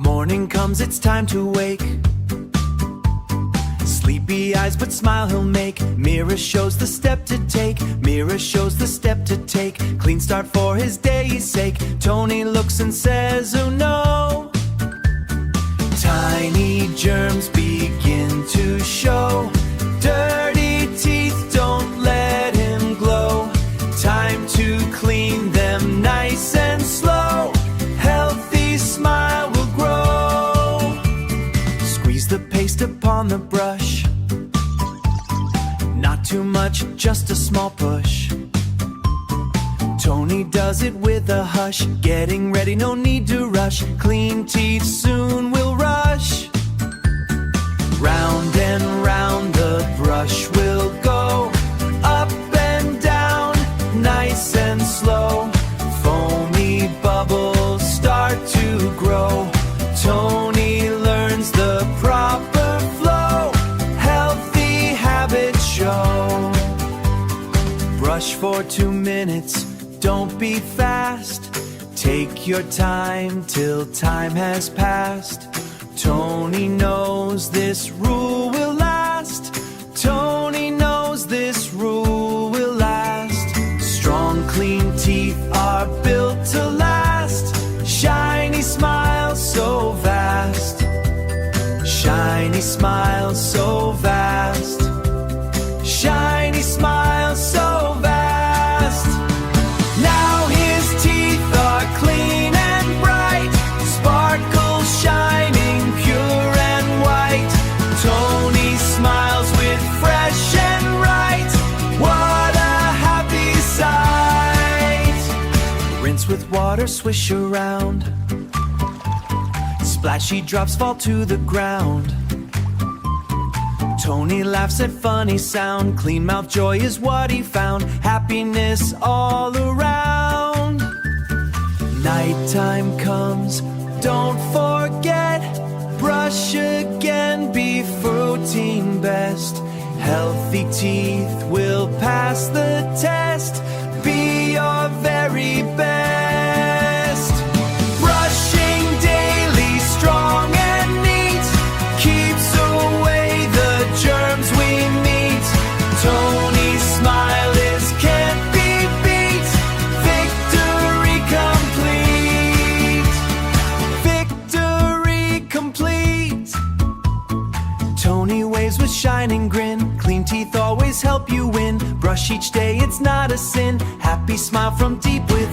Morning comes, it's time to wake. Sleepy eyes, but smile he'll make. Mirror shows the step to take. Mirror shows the step to take. Clean start for his day's sake. Tony looks and says, oh no. Tiny germs begin to show. Dirty teeth, don't let him glow. Time to clean them nice and slow. Healthy smile will grow. Squeeze the paste upon the brush. Not too much, just a small push. Tony does it with a hush. Getting ready, no need to rush. Clean teeth soon will rush. Round and round the brush will go. Up and down, nice and slow. Foamy bubbles start to grow. Tony learns the proper flow. Healthy habits show. Brush for 2 minutes, don't be fast. Take your time till time has passed. Tony knows this rule will last. Tony knows this rule will last. Strong, clean teeth are built to last. Shiny smile so vast. Shiny smile so vast. Shiny smile so vast. Now his teeth are clean and bright. Sparkle shining pure and white. Tony smiles with fresh and right. What a happy sight. Rinse with water, swish around. Splashy drops fall to the ground. Tony laughs at funny sound. Clean mouth joy is what he found. Happiness all around. Nighttime comes, don't forget. Brush again, beef routine best. Healthy teeth will pass the test. Be your very best. Brushing daily, strong and neat, keeps away the germs we meet. Tony's smile is can't be beat. Victory complete. Victory complete. Tony waves with shining grin. Clean teeth always help you win. Brush each day, it's not a sin. Happy smile from deep within.